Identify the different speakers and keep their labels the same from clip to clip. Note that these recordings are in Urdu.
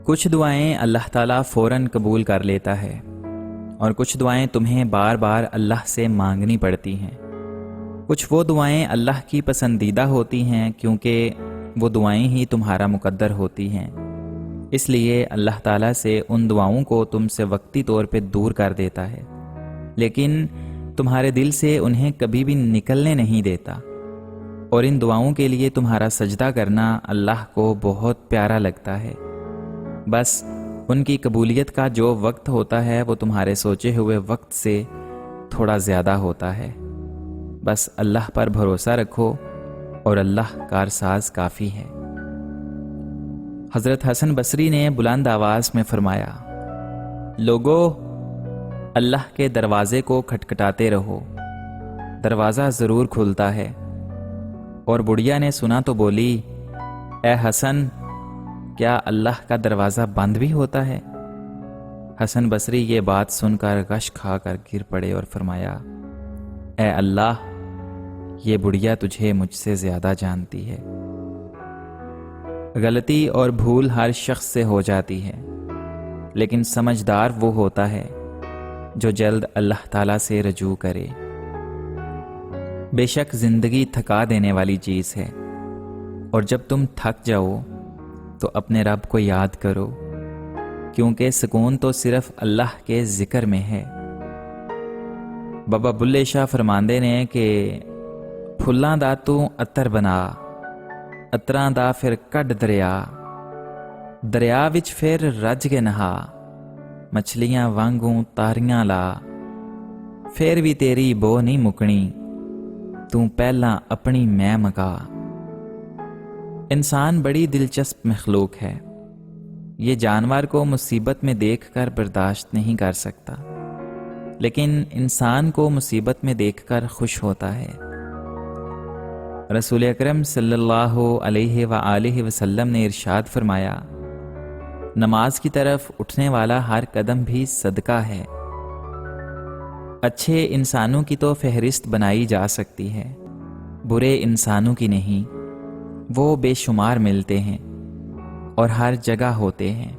Speaker 1: کچھ دعائیں اللہ تعالیٰ فوراً قبول کر لیتا ہے اور کچھ دعائیں تمہیں بار بار اللہ سے مانگنی پڑتی ہیں۔ کچھ وہ دعائیں اللہ کی پسندیدہ ہوتی ہیں کیونکہ وہ دعائیں ہی تمہارا مقدر ہوتی ہیں، اس لیے اللہ تعالیٰ سے ان دعاؤں کو تم سے وقتی طور پہ دور کر دیتا ہے، لیکن تمہارے دل سے انہیں کبھی بھی نکلنے نہیں دیتا، اور ان دعاؤں کے لیے تمہارا سجدہ کرنا اللہ کو بہت پیارا لگتا ہے۔ بس ان کی قبولیت کا جو وقت ہوتا ہے وہ تمہارے سوچے ہوئے وقت سے تھوڑا زیادہ ہوتا ہے۔ بس اللہ پر بھروسہ رکھو اور اللہ کارساز کافی ہے۔ حضرت حسن بصری نے بلند آواز میں فرمایا، لوگو، اللہ کے دروازے کو کھٹکھٹاتے رہو، دروازہ ضرور کھلتا ہے۔ اور بڑھیا نے سنا تو بولی، اے حسن، کیا اللہ کا دروازہ بند بھی ہوتا ہے؟ حسن بصری یہ بات سن کر غش کھا کر گر پڑے اور فرمایا، اے اللہ، یہ بڑھیا تجھے مجھ سے زیادہ جانتی ہے۔ غلطی اور بھول ہر شخص سے ہو جاتی ہے، لیکن سمجھدار وہ ہوتا ہے جو جلد اللہ تعالیٰ سے رجوع کرے۔ بے شک زندگی تھکا دینے والی چیز ہے، اور جب تم تھک جاؤ تو اپنے رب کو یاد کرو، کیونکہ سکون تو صرف اللہ کے ذکر میں ہے۔ بابا بلے شاہ فرماندے نے کہ پھلاں دا تو عطر بنا، عطراں دا پھر کڈ دریا، دریا وچ پھر رج کے نہا، مچھلیاں وانگوں تاریاں لا، پھر بھی تیری بو نہیں مکنی، تو پہلا اپنی میں مکا۔ انسان بڑی دلچسپ مخلوق ہے، یہ جانور کو مصیبت میں دیکھ کر برداشت نہیں کر سکتا، لیکن انسان کو مصیبت میں دیکھ کر خوش ہوتا ہے۔ رسول اکرم صلی اللہ علیہ وآلہ وسلم نے ارشاد فرمایا، نماز کی طرف اٹھنے والا ہر قدم بھی صدقہ ہے۔ اچھے انسانوں کی تو فہرست بنائی جا سکتی ہے، برے انسانوں کی نہیں۔ وہ بے شمار ملتے ہیں اور ہر جگہ ہوتے ہیں۔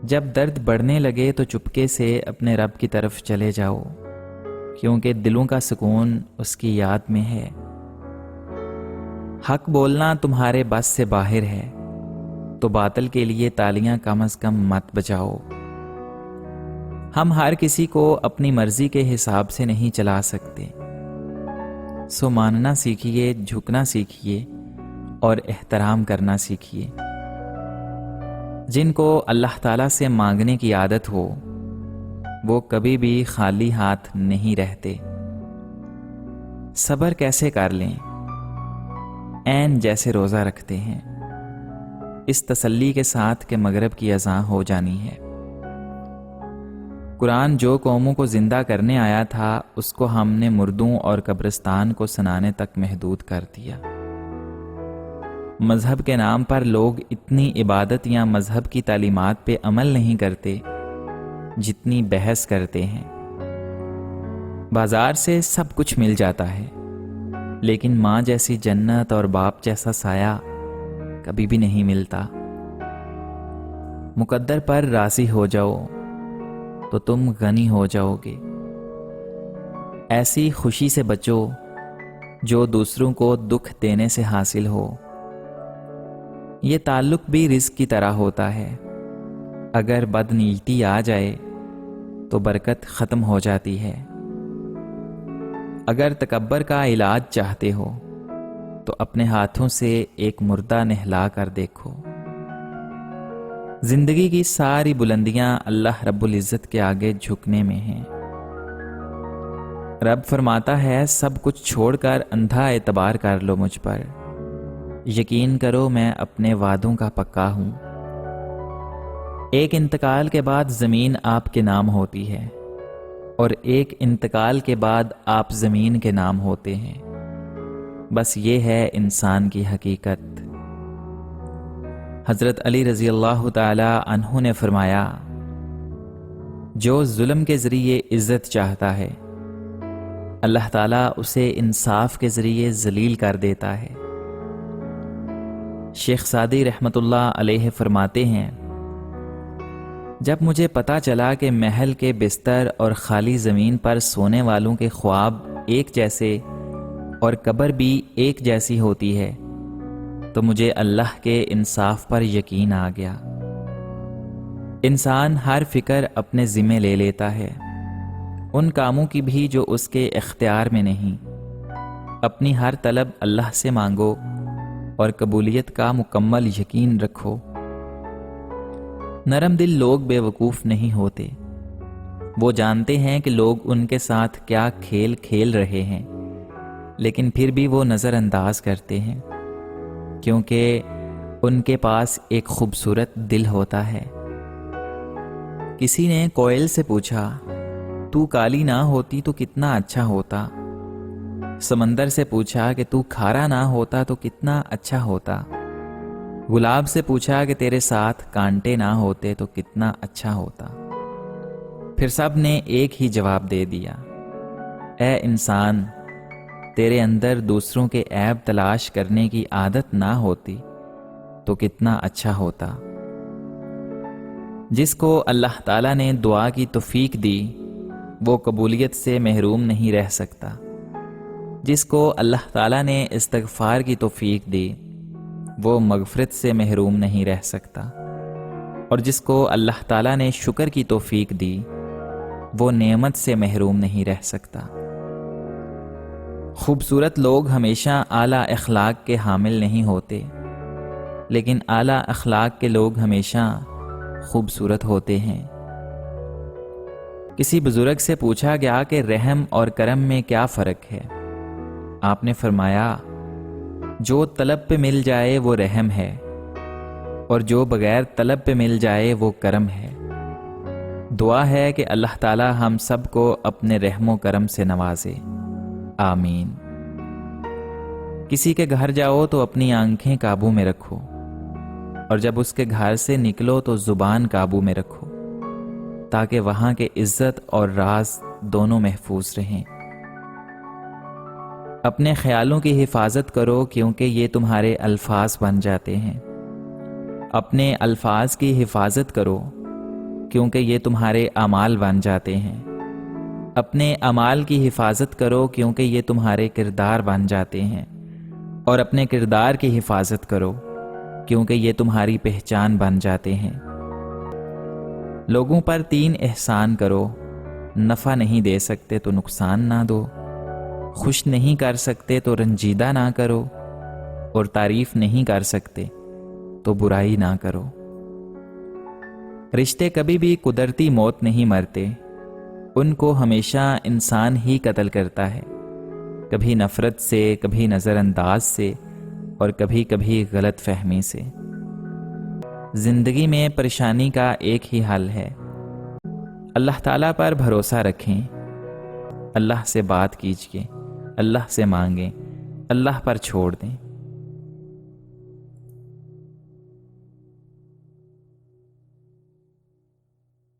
Speaker 1: جب درد بڑھنے لگے تو چپکے سے اپنے رب کی طرف چلے جاؤ، کیونکہ دلوں کا سکون اس کی یاد میں ہے۔ حق بولنا تمہارے بس سے باہر ہے، تو باطل کے لیے تالیاں کم از کم مت بجاؤ۔ ہم ہر کسی کو اپنی مرضی کے حساب سے نہیں چلا سکتے، سو ماننا سیکھیے، جھکنا سیکھیے اور احترام کرنا سیکھیے۔ جن کو اللہ تعالیٰ سے مانگنے کی عادت ہو وہ کبھی بھی خالی ہاتھ نہیں رہتے۔ صبر کیسے کر لیں؟ عین جیسے روزہ رکھتے ہیں، اس تسلی کے ساتھ کہ مغرب کی اذان ہو جانی ہے۔ قرآن جو قوموں کو زندہ کرنے آیا تھا اس کو ہم نے مردوں اور قبرستان کو سنانے تک محدود کر دیا۔ مذہب کے نام پر لوگ اتنی عبادت یا مذہب کی تعلیمات پہ عمل نہیں کرتے جتنی بحث کرتے ہیں۔ بازار سے سب کچھ مل جاتا ہے، لیکن ماں جیسی جنت اور باپ جیسا سایہ کبھی بھی نہیں ملتا۔ مقدر پر راضی ہو جاؤ تو تم غنی ہو جاؤ گے۔ ایسی خوشی سے بچو جو دوسروں کو دکھ دینے سے حاصل ہو۔ یہ تعلق بھی رزق کی طرح ہوتا ہے، اگر بدنیتی آ جائے تو برکت ختم ہو جاتی ہے۔ اگر تکبر کا علاج چاہتے ہو تو اپنے ہاتھوں سے ایک مردہ نہلا کر دیکھو۔ زندگی کی ساری بلندیاں اللہ رب العزت کے آگے جھکنے میں ہیں۔ رب فرماتا ہے، سب کچھ چھوڑ کر اندھا اعتبار کر لو مجھ پر، یقین کرو میں اپنے وعدوں کا پکا ہوں۔ ایک انتقال کے بعد زمین آپ کے نام ہوتی ہے، اور ایک انتقال کے بعد آپ زمین کے نام ہوتے ہیں۔ بس یہ ہے انسان کی حقیقت۔ حضرت علی رضی اللہ تعالی عنہ نے فرمایا، جو ظلم کے ذریعے عزت چاہتا ہے اللہ تعالیٰ اسے انصاف کے ذریعے ذلیل کر دیتا ہے۔ شیخ سعدی رحمۃ اللہ علیہ فرماتے ہیں، جب مجھے پتہ چلا کہ محل کے بستر اور خالی زمین پر سونے والوں کے خواب ایک جیسے اور قبر بھی ایک جیسی ہوتی ہے، تو مجھے اللہ کے انصاف پر یقین آ گیا۔ انسان ہر فکر اپنے ذمے لے لیتا ہے، ان کاموں کی بھی جو اس کے اختیار میں نہیں۔ اپنی ہر طلب اللہ سے مانگو اور قبولیت کا مکمل یقین رکھو۔ نرم دل لوگ بے وقوف نہیں ہوتے، وہ جانتے ہیں کہ لوگ ان کے ساتھ کیا کھیل کھیل رہے ہیں، لیکن پھر بھی وہ نظر انداز کرتے ہیں، کیونکہ ان کے پاس ایک خوبصورت دل ہوتا ہے۔ کسی نے کوئل سے پوچھا، تو کالی نہ ہوتی تو کتنا اچھا ہوتا۔ سمندر سے پوچھا کہ تو کھارا نہ ہوتا تو کتنا اچھا ہوتا۔ گلاب سے پوچھا کہ تیرے ساتھ کانٹے نہ ہوتے تو کتنا اچھا ہوتا۔ پھر سب نے ایک ہی جواب دے دیا، اے انسان، تیرے اندر دوسروں کے عیب تلاش کرنے کی عادت نہ ہوتی تو کتنا اچھا ہوتا۔ جس کو اللہ تعالیٰ نے دعا کی توفیق دی وہ قبولیت سے محروم نہیں رہ سکتا۔ جس کو اللہ تعالیٰ نے استغفار کی توفیق دی وہ مغفرت سے محروم نہیں رہ سکتا، اور جس کو اللہ تعالیٰ نے شکر کی توفیق دی وہ نعمت سے محروم نہیں رہ سکتا۔ خوبصورت لوگ ہمیشہ اعلیٰ اخلاق کے حامل نہیں ہوتے، لیکن اعلیٰ اخلاق کے لوگ ہمیشہ خوبصورت ہوتے ہیں۔ کسی بزرگ سے پوچھا گیا کہ رحم اور کرم میں کیا فرق ہے؟ آپ نے فرمایا، جو طلب پہ مل جائے وہ رحم ہے، اور جو بغیر طلب پہ مل جائے وہ کرم ہے۔ دعا ہے کہ اللہ تعالی ہم سب کو اپنے رحم و کرم سے نوازے، آمین۔ کسی کے گھر جاؤ تو اپنی آنکھیں قابو میں رکھو، اور جب اس کے گھر سے نکلو تو زبان قابو میں رکھو، تاکہ وہاں کے عزت اور راز دونوں محفوظ رہیں۔ اپنے خیالوں کی حفاظت کرو کیونکہ یہ تمہارے الفاظ بن جاتے ہیں۔ اپنے الفاظ کی حفاظت کرو کیونکہ یہ تمہارے اعمال بن جاتے ہیں۔ اپنے اعمال کی حفاظت کرو کیونکہ یہ تمہارے کردار بن جاتے ہیں، اور اپنے کردار کی حفاظت کرو کیونکہ یہ تمہاری پہچان بن جاتے ہیں۔ لوگوں پر 3 احسان کرو، نفع نہیں دے سکتے تو نقصان نہ دو، خوش نہیں کر سکتے تو رنجیدہ نہ کرو، اور تعریف نہیں کر سکتے تو برائی نہ کرو۔ رشتے کبھی بھی قدرتی موت نہیں مرتے، ان کو ہمیشہ انسان ہی قتل کرتا ہے، کبھی نفرت سے، کبھی نظر انداز سے، اور کبھی کبھی غلط فہمی سے۔ زندگی میں پریشانی کا ایک ہی حل ہے، اللہ تعالیٰ پر بھروسہ رکھیں، اللہ سے بات کیجئے، اللہ سے مانگیں، اللہ پر چھوڑ دیں۔